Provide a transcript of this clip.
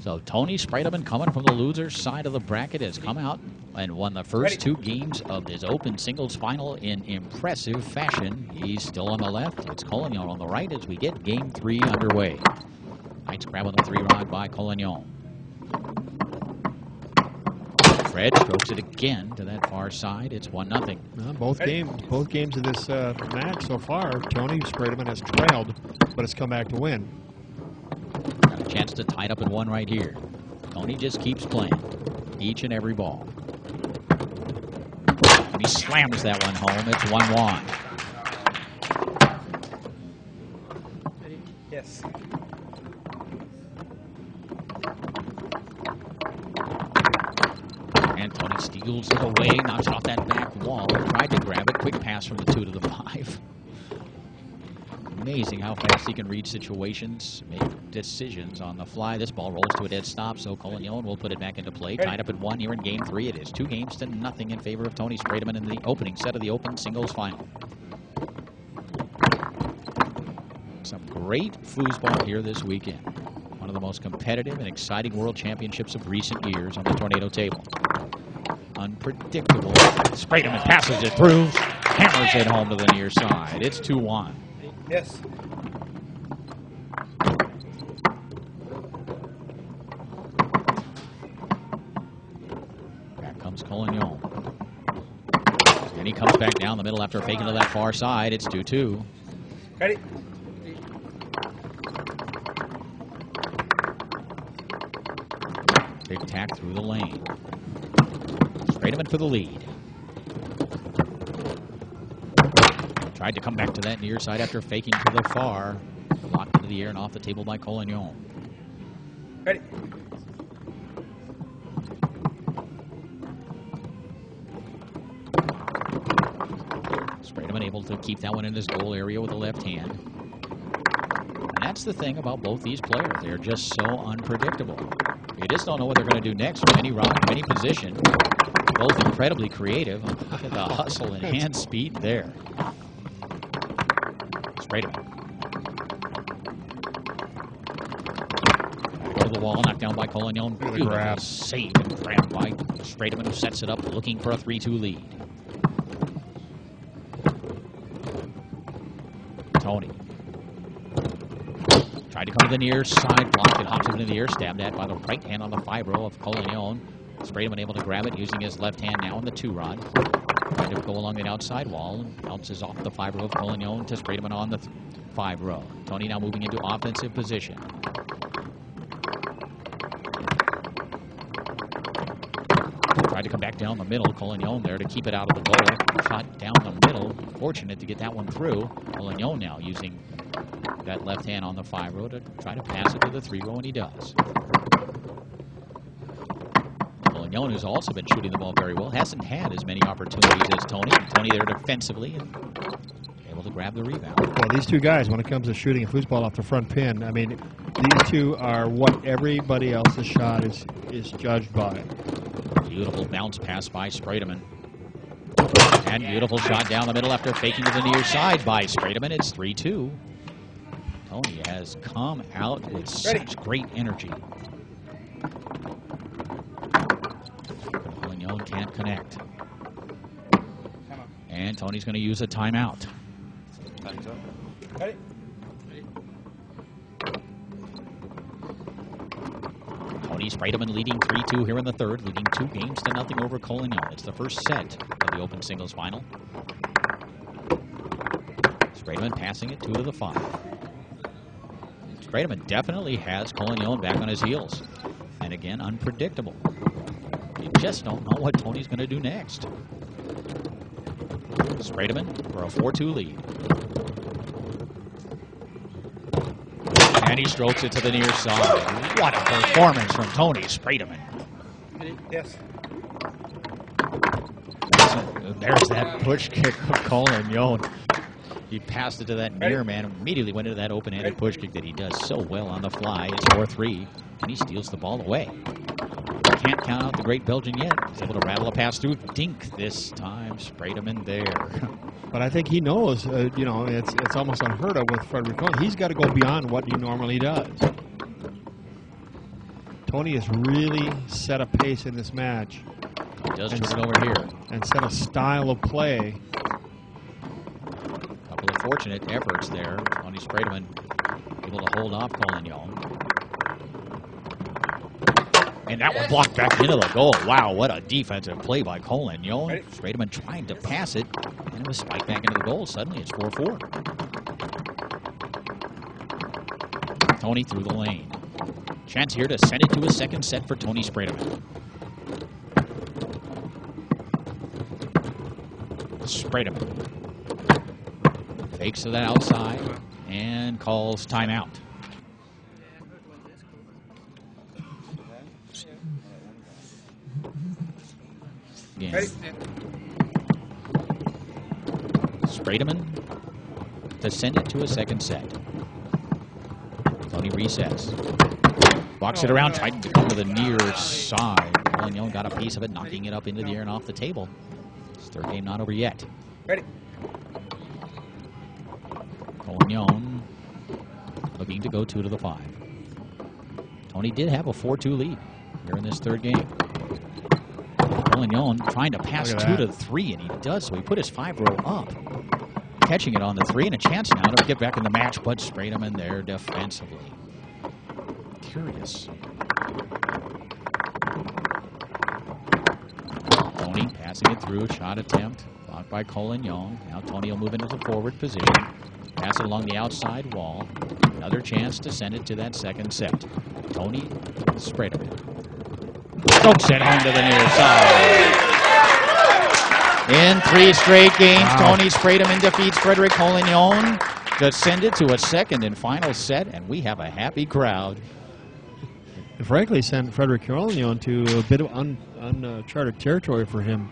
So Tony Spredeman, coming from the loser's side of the bracket, has come out and won the first two games of his open singles final in impressive fashion. He's still on the left. It's Collignon on the right as we get game 3 underway. Nice grab on the 3-rod by Collignon. Fred strokes it again to that far side. It's 1-0. Both games of this match so far, Tony Spredeman has trailed, but has come back to win. Got a chance to tie it up at 1 right here. Tony just keeps playing each and every ball. And he slams that one home. It's 1-1. Yes. And Tony steals it away, knocks it off that back wall. Tried to grab it. Quick pass from the 2 to the 5. Amazing how fast he can read situations, make decisions on the fly. This ball rolls to a dead stop, so Collignon will put it back into play. Tied up at 1 here in game 3. It is 2-0 in favor of Tony Spredeman in the opening set of the open singles final. Some great foosball here this weekend. One of the most competitive and exciting world championships of recent years on the tornado table. Unpredictable. Spredeman passes it through, hammers it home to the near side. It's 2-1. Yes. Back comes Collignon. And he comes back down the middle after faking to that far side. It's 2-2. Ready? Big tack through the lane. Spredeman for the lead. Tried to come back to that near side after faking to the far. Blocked into the air and off the table by Collignon. Ready? Spredeman able to keep that one in his goal area with the left hand. And that's the thing about both these players. They're just so unpredictable. You just don't know what they're going to do next from any route, from any position. Both incredibly creative. Look at the hustle and hand speed there. Spredeman. Go to the wall, knocked down by Collignon. Beautiful save and grab by Spredeman, who sets it up, looking for a 3-2 lead. Tony. Tried to come to the near side, blocked it, hops into the air, stabbed at by the right hand on the 5-row of Collignon. Spredeman able to grab it using his left hand now on the 2-rod. Trying to go along the outside wall, bounces off the 5-row of Collignon to Spredeman on the 5-row. Tony now moving into offensive position. Tried to come back down the middle. Collignon there to keep it out of the goal. Shot down the middle. Fortunate to get that one through. Collignon now using that left hand on the 5-row to try to pass it to the 3-row, and he does. Collignon, who's also been shooting the ball very well, hasn't had as many opportunities as Tony. Tony there defensively and able to grab the rebound. Well, these two guys, when it comes to shooting a foosball off the front pin, I mean, these two are what everybody else's shot is judged by. Beautiful bounce pass by Spredeman. And beautiful shot down the middle after faking to the near side by Spredeman. It's 3-2. Tony has come out with such great energy. Collignon can't connect. And Tony's going to use a timeout. Ready? Tony Spredeman leading 3-2 here in the third, leading 2-0 over Collignon. It's the first set of the open singles final. Spredeman passing it 2 to the 5. Spredeman definitely has Collignon back on his heels. And again, unpredictable. You just don't know what Tony's going to do next. Spredeman for a 4-2 lead. And he strokes it to the near side. What a performance from Tony Spredeman. Yes. There's that push kick of Collignon. He passed it to that near man, immediately went into that open-handed push kick that he does so well on the fly. It's 4-3, and he steals the ball away. Can't count out the great Belgian yet. He's able to rattle a pass through. Dink this time. Spredeman there. But I think he knows, you know, it's almost unheard of with Frederick Cohen. He's got to go beyond what he normally does. Tony has really set a pace in this match. He does turn it over here. And set a style of play. A couple of fortunate efforts there. Tony Spredeman able to hold off Colin Young. And that one blocked back into the goal. Wow, what a defensive play by Colin Young. Spredeman trying to pass it, and it was spiked back into the goal. Suddenly it's 4-4. Tony through the lane. Chance here to send it to a second set for Tony Spredeman. Spredeman fakes to that outside and calls timeout. Again. Spredeman to send it to a second set. Tony resets. Walks it around, tried to come to the near side. Colin Young got a piece of it, knocking it up into the air and off the table. His third game not over yet. Ready. Colin Young looking to go 2-5. Tony did have a 4-2 lead here in this third game. Colin Young trying to pass 2-3, and he does, so he put his 5-row up. Catching it on the 3, and a chance now to get back in the match, but Spredeman there defensively. Curious. Tony passing it through, shot attempt, blocked by Colin Young. Now Tony will move into the forward position. Pass it along the outside wall. Another chance to send it to that second set. Tony Spredeman. Strokes it home to the near side. In 3 straight games, Tony Spredeman defeats Frederick Colin Young to send it to a second and final set, and we have a happy crowd. And frankly, sent Frederick Colin Young to a bit of uncharted territory for him.